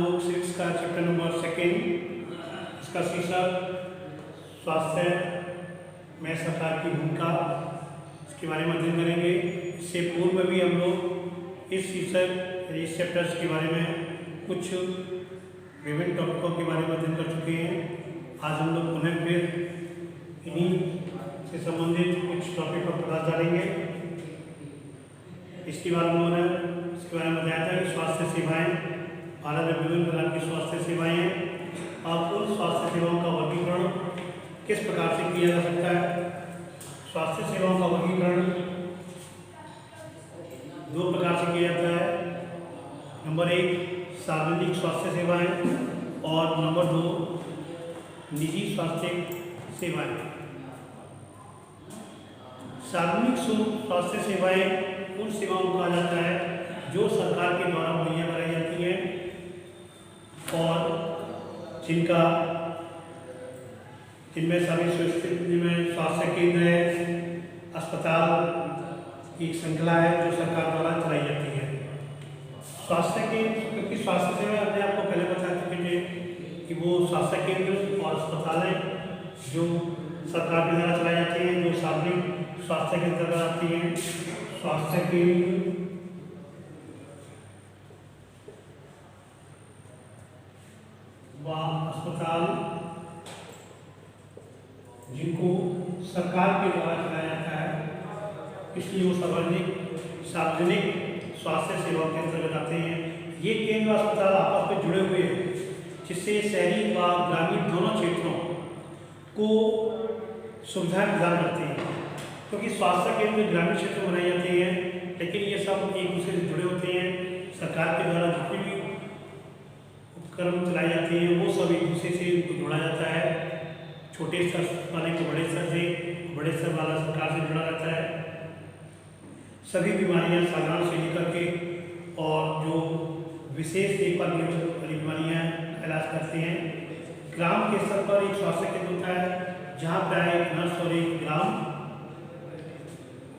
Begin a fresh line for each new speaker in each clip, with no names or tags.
लोग सिविक्स का chapter number 2 इसका शीर्षक स्वास्थ्य में सरकार की भूमिका, इसके बारे में अध्ययन करेंगे। इससे पूर्व में भी हम लोग इस शीर्षक इस चैप्टर्स के बारे में कुछ विभिन्न टॉपिकों के बारे में अध्ययन कर चुके हैं। आज हम लोग पुनः फिर इन्हीं से संबंधित कुछ टॉपिक पर प्रकाश डालेंगे। इसके बारे में बताया था कि स्वास्थ्य सेवाएं, भारत में विभिन्न प्रकार की स्वास्थ्य सेवाएं हैं और उन स्वास्थ्य सेवाओं का वर्गीकरण किस प्रकार से किया जा सकता है। स्वास्थ्य सेवाओं का वर्गीकरण दो प्रकार से किया जाता है। नंबर 1 सार्वजनिक स्वास्थ्य सेवाएं और नंबर 2 निजी स्वास्थ्य सेवाएं। सार्वजनिक स्वास्थ्य सेवाएं उन सेवाओं को कहा जाता है जो सरकार के द्वारा मुहैया कराई जाती हैं और जिनमें सभी सुस्थित, जिनमें स्वास्थ्य केंद्र है, अस्पताल की एक श्रृंखला है जो सरकार द्वारा चलाई जाती है। स्वास्थ्य केंद्र, क्योंकि स्वास्थ्य सेवा अपने आपको पहले बता चुके थे कि वो स्वास्थ्य केंद्र और अस्पताल है जो सरकार के द्वारा चलाई जाती हैं, जो सार्वजनिक स्वास्थ्य के अंतर्गत आती हैं। स्वास्थ्य केंद्र व अस्पताल जिनको सरकार के द्वारा चलाया जाता है, इसलिए वो सार्वजनिक स्वास्थ्य सेवाओं के अंतर्गत आते हैं। ये केंद्र अस्पताल आपस में जुड़े हुए हैं, जिससे शहरी व ग्रामीण दोनों क्षेत्रों को सुविधाएं प्रदान करते हैं। क्योंकि स्वास्थ्य केंद्र ग्रामीण क्षेत्र में बनाए जाते हैं, लेकिन ये सब एक दूसरे से जुड़े होते हैं। सरकार के द्वारा जितने भी उपक्रम चलाए जाते हैं वो सब एक दूसरे से जोड़ा जाता है। छोटे स्तर वाले को बड़े स्तर से, बड़े स्तर वाला सरकार से जुड़ा रहता है। सभी बीमारियां साधारण से लेकर के और जो विशेष देखभाल वाली बीमारियां इलाज करते हैं। ग्राम के स्तर पर एक स्वास्थ्य केंद्र होता है जहाँ पर एक नर्स और एक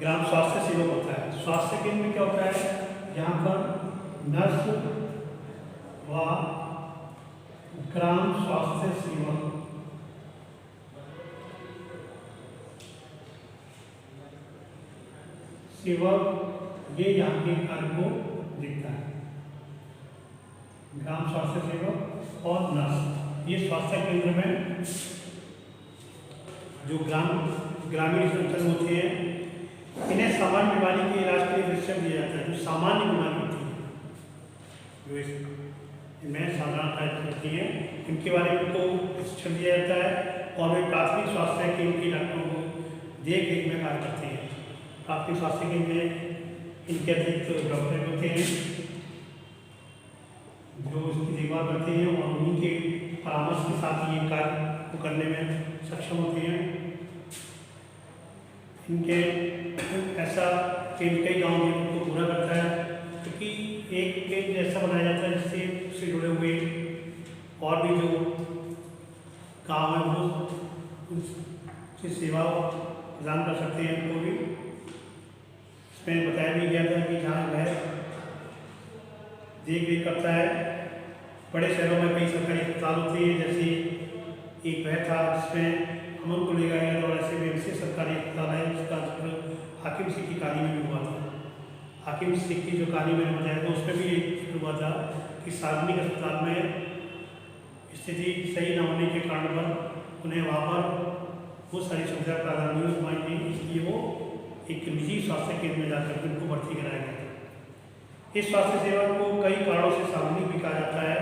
ग्राम स्वास्थ्य सेवक होता है। स्वास्थ्य केंद्र में क्या होता है, जहाँ पर नर्स व ग्राम स्वास्थ्य सेवक ये यहाँ के कार्य को देखता है। ग्राम स्वास्थ्य सेवक और नर्स ये स्वास्थ्य केंद्र में जो ग्रामीण अंचल होते हैं, इन्हें सामान्य बीमारी के इलाज के लिए प्रशिक्षण दिया जाता है। जो सामान्य बीमारी होती है, जो इनमें साधारणतः होती है, इनके बारे में तो प्रशिक्षण दिया जाता है और वे प्राथमिक स्वास्थ्य केंद्र के डॉक्टरों को देख रेख में कार्य करते हैं। प्राथमिक स्वास्थ्य केंद्र में इनके अतिरिक्त डॉक्टर होते हैं जो उसकी देखभाल करते हैं और उन्हीं के परामर्श के साथ ये कार्य को करने में सक्षम होते हैं। इनके ऐसा केंद्र कई गाँव में को पूरा करता है, क्योंकि एक केंद्र ऐसा बनाया जाता है जिससे उससे जुड़े हुए और भी जो गाँव हैं वो उनसे सेवा प्रदान कर सकते हैं। उनको भी इसमें बताया भी गया था कि जहाँ वह देख रेख करता है। बड़े शहरों में कई सरकारी अस्पताल होते हैं, जैसे एक वह था जिसमें अमन को ले गया और ऐसे में विशेष सरकारी अस्पताल है जिसका हाकिम सिख की कहानी में भी हुआ था। हाकिम सिख की जो कहानी मैंने बताया था उसमें भी एक हुआ था कि सार्वजनिक अस्पताल में स्थिति सही न होने के कारण पर उन्हें वहाँ पर वो सारी सुविधा प्रदान नहीं हो पाई थी, इसलिए वो एक निजी स्वास्थ्य केंद्र में जाकर उनको भर्ती कराया गया था। इस स्वास्थ्य सेवा को कई कारणों से सार्वजनिक भी कहा जाता है,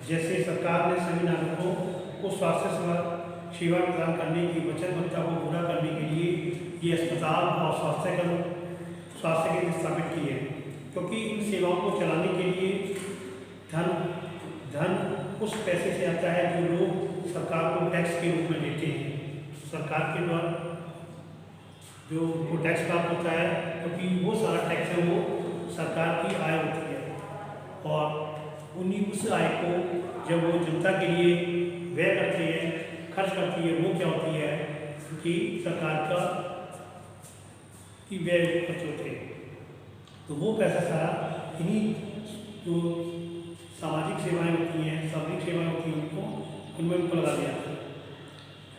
जैसे सरकार ने सभी नागरिकों को स्वास्थ्य सेवा प्रदान करने की वचनबद्धता को पूरा करने के लिए ये अस्पताल और स्वास्थ्य केंद्र स्थापित किए हैं। क्योंकि इन सेवाओं को चलाने के लिए धन उस पैसे से आता है जो लोग सरकार को टैक्स के रूप में देते हैं। सरकार के द्वारा जो टैक्स प्राप्त होता है, क्योंकि वो सारा टैक्स है वो सरकार की आय होती है और उन्हीं उस आय को जब वो जनता के लिए व्यय करते हैं, खर्च करती है, वो क्या होती है कि सरकार का की व्यय खर्च होते हैं। तो वो पैसा सारा इन्हीं जो सामाजिक सेवाएं होती हैं, सार्वजनिक सेवाएं होती हैं, उनमें उनको लगा दिया जाता है।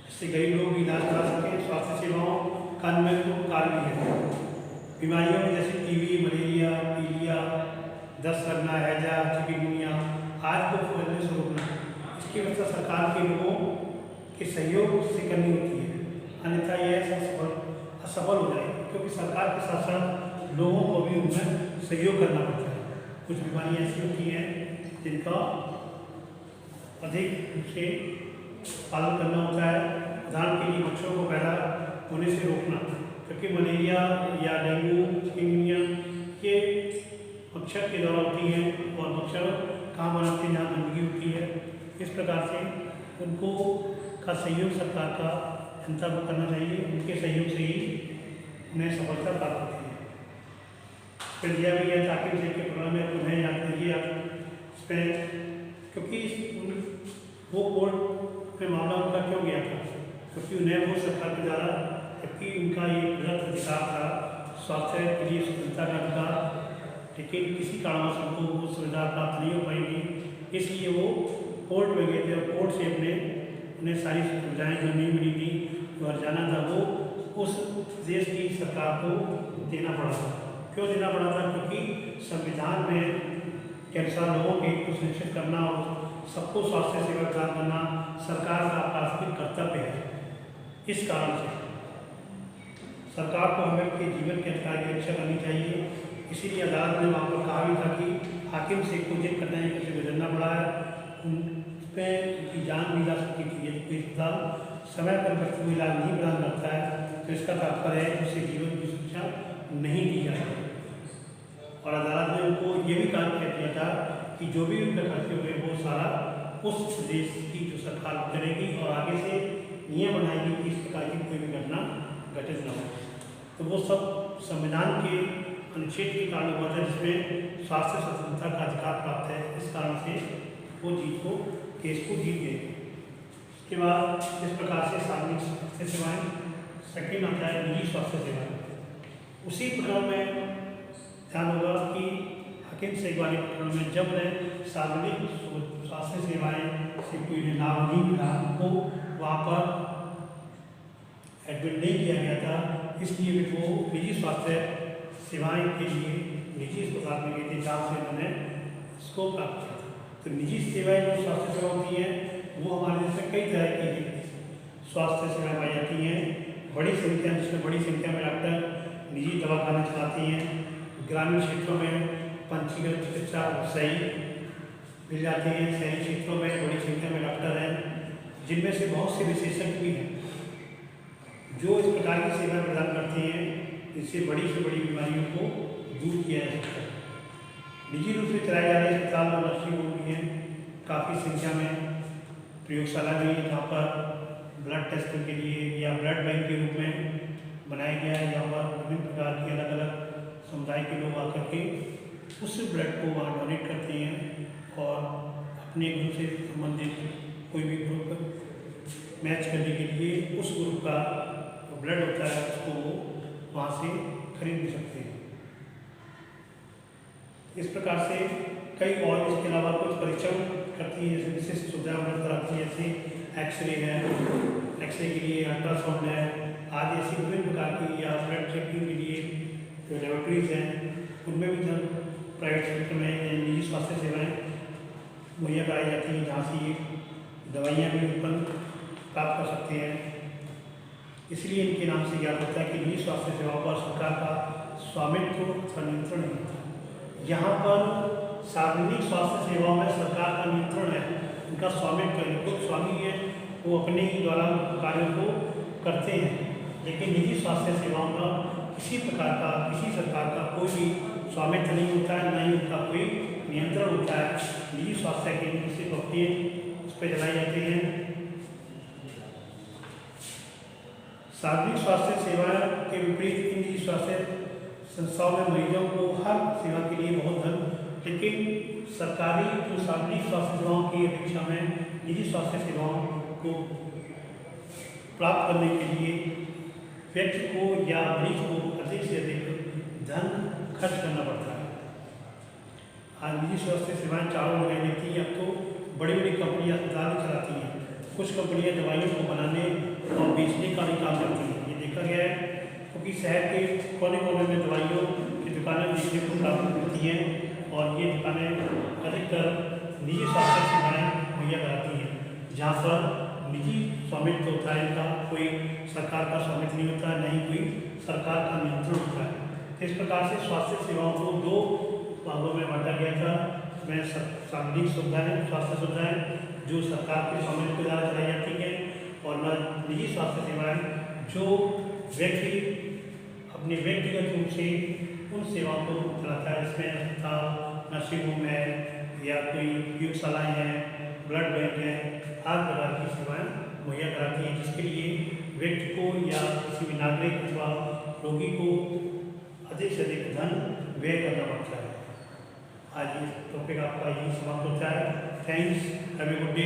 इससे गरीब लोग भी इलाज करा सकें। स्वास्थ्य सेवाओं का अन्य कारण भी है बीमारियों में जैसे टीबी, मलेरिया, पीलिया, दस्त लगना, हैजा, चिकनगुनिया आज को फैलने से रोकना, इसकी व्यवस्था सरकार के लोगों के सहयोग से करनी होती है, अन्यथा यह असफल हो जाएगी, क्योंकि सरकार के साथ साथ लोगों को भी उनमें सहयोग करना पड़ता है। कुछ बीमारियाँ ऐसी होती हैं जिनका अधिक रूप से पालन करना होता है। उदाहरण के लिए मच्छरों को पैदा होने से रोकना, क्योंकि मलेरिया या डेंगू, चिकनगुनिया ये मच्छर के द्वारा होती हैं, और मच्छर कहाँ बनाते हैं, जहाँ गंदगी होती है। इस प्रकार से उनको का सहयोग सरकार का जनता को करना चाहिए, उनके सहयोग से ही उन्हें सफलता प्राप्त होती है। फिर दिया भी है ताकि उसे के प्रोग्राम में उन्हें याद करिए आप इस पर, क्योंकि वो कोर्ट में मामला उनका क्यों गया था, क्योंकि उन्हें वो सरकार के द्वारा, जबकि उनका ये गलत अधिकार था स्वास्थ्य के लिए स्वतंत्रता का अधिकार, लेकिन किसी कारणवश उनको वो सुविधा प्राप्त नहीं हो पाएगी, इसलिए वो कोर्ट में गए थे और कोर्ट से उन्हें सारी सुविधाएँ जो नहीं मिली थी, जो हर्जाना था, वो उस देश की सरकार को देना पड़ा था। क्यों देना पड़ा था? क्योंकि संविधान में के अनुसार लोगों के हित को सुनिश्चित करना और सबको स्वास्थ्य सेवा प्रदान करना सरकार का प्राथमिक कर्तव्य है। इस कारण से सरकार को हमें के जीवन के अधिकार की रक्षा करनी चाहिए। इसीलिए अदालत ने वहाँ पर कहा भी था कि हाकिम से कुछ जिन कठिनाइयों से गुजरना पड़ा है, उन पर उनकी जान भी जा सकती थी। यदि कोई अस्पताल समय पर व्यक्ति को इलाज नहीं प्रदान करता है तो इसका तात्पर्य है उसे जीवन की सुरक्षा नहीं दी जाती। और अदालत ने उनको ये भी कह दिया था कि जो भी उनका खर्चे हुए वो सारा उस देश की जो सरकार करेगी और आगे से नियम बनाएगी कि इस प्रकार की कोई भी घटना घटित न हो। तो वो सब संविधान के अनुच्छेद के कारण हुआ था, जिसमें स्वास्थ्य स्वतंत्रता का अधिकार प्राप्त है। इस कारण से वो केस को जीत गए। इसके बाद इस प्रकार से सार्वजनिक स्वास्थ्य सेवाएँ, सेकेंड आता है निजी स्वास्थ्य सेवाएँ। उसी प्रकरण में ध्यान होगा कि हाकिम से वाले प्रकरण में जब उन्हें सार्वजनिक स्वास्थ्य सेवाएँ से कोई लाभ नहीं मिला, उनको वहाँ पर एडमिट नहीं किया गया था, इसलिए भी वो निजी स्वास्थ्य सेवाएं के लिए निजी अस्पताल में गए थे, जहाँ से उन्होंने इसको प्राप्त किया था। तो निजी सेवाएं जो स्वास्थ्य सेवा होती हैं वो हमारे देश में कई तरह की स्वास्थ्य सेवाएं पाई जाती हैं। बड़ी संख्या, जिसमें बड़ी संख्या में डॉक्टर निजी दवाखाने चलाती हैं। ग्रामीण क्षेत्रों में पंजीकृत चिकित्सा सही मिल जाती हैं। शहरी क्षेत्रों में बड़ी संख्या में डॉक्टर हैं, जिनमें से बहुत से विशेषज्ञ भी हैं जो इस प्रकार की सेवा प्रदान करते हैं, जिससे बड़ी से बड़ी बीमारियों को दूर किया जा सकता है। निजी रूप से चलाए जा रहे अस्पताल और नर्सिंग होम भी हैं, काफ़ी संख्या में प्रयोगशाला भी है, जहाँ पर ब्लड टेस्टिंग के लिए या ब्लड बैंक के रूप में बनाया गया है, जहाँ पर विभिन्न प्रकार के अलग अलग समुदाय के लोग आकर के उस ब्लड को वहाँ डोनेट करते हैं और अपने ग्रुप से संबंधित कोई भी ग्रुप मैच करने के लिए उस ग्रुप का ब्लड होता है उसको वो वहाँ से खरीद भी सकते हैं। इस प्रकार से कई और इसके अलावा कुछ परीक्षण करती है, जैसे विशिष्ट सुविधा उपलब्ध कराती है, जैसे एक्सरे है, एक्सरे के लिए अल्ट्रासाउंड है, आदि ऐसी विभिन्न प्रकार की, या ब्लड चेकिंग के लिए जो लेबोरेटरीज हैं उनमें भी जब प्राइवेट सेक्टर में निजी स्वास्थ्य सेवाएँ मुहैया कराई जाती हैं, जहाँ से ये दवाइयाँ भी उत्पन्न प्राप्त कर सकते हैं। इसलिए इनके नाम से ज्ञात होता है कि निजी स्वास्थ्य सेवाओं पर सरकार का स्वामित्व अथवा नियंत्रण नहीं होता। यहाँ पर सार्वजनिक स्वास्थ्य सेवाओं में सरकार का नियंत्रण है, उनका स्वामित्व है, खुद स्वामी है, वो अपने ही द्वारा कार्यों को करते हैं। लेकिन निजी स्वास्थ्य सेवाओं का किसी प्रकार का, किसी सरकार का कोई भी स्वामित्व नहीं होता है, न ही उनका कोई नियंत्रण होता है। निजी स्वास्थ्य केंद्र से अपने उस पर चलाए जाते हैं। सार्वजनिक स्वास्थ्य सेवा के विपरीत निजी स्वास्थ्य संस्थाओं में मरीजों को हर सेवा के लिए बहुत धन, लेकिन सरकारी जो सार्वजनिक स्वास्थ्य सेवाओं की अपेक्षा में निजी स्वास्थ्य सेवाओं को प्राप्त करने के लिए व्यक्ति को या मरीज को अधिक से अधिक धन खर्च करना पड़ता है। आज निजी स्वास्थ्य सेवाएं चारों जगह देती हैं। अब तो बड़ी बड़ी कंपनियां अस्पताल चलाती हैं, कुछ कंपनियां दवाइयों को बनाने और बेचने का भी काम करती हैं। ये देखा गया है क्योंकि शहर के कोने कोने में दवाइयों की दुकानें देखने को प्राप्त होती हैं और ये दुकानें अधिकतर निजी स्वास्थ्य सेवाएँ मुहैया कराती हैं, जहाँ पर निजी स्वामित्व होता है। इनका कोई सरकार का स्वामित्व नहीं होता, नहीं कोई सरकार का नियंत्रण होता है। इस प्रकार से स्वास्थ्य सेवाओं को दो भागों में बांटा गया था। इसमें सार्वजनिक सुविधाएँ, स्वास्थ्य सुविधाएँ जो सरकार के स्वामित्व के द्वारा चलाई जाती हैं, और निजी स्वास्थ्य सेवाएँ जो व्यक्ति अपने व्यक्तिगत रूप से उन सेवाओं को चलाता है। इसमें अस्पताल, नर्सिंग होम है या कोई प्रयोगशालाएँ हैं, ब्लड बैंक है, हर प्रकार की सेवाएँ मुहैया कराती हैं, जिसके लिए व्यक्ति को या किसी भी नागरिक अथवा रोगी को अधिक से अधिक धन व्यय करना पड़ता है। आज इस टॉपिक आपका यही समाप्त होता है। Thanks, have a good day.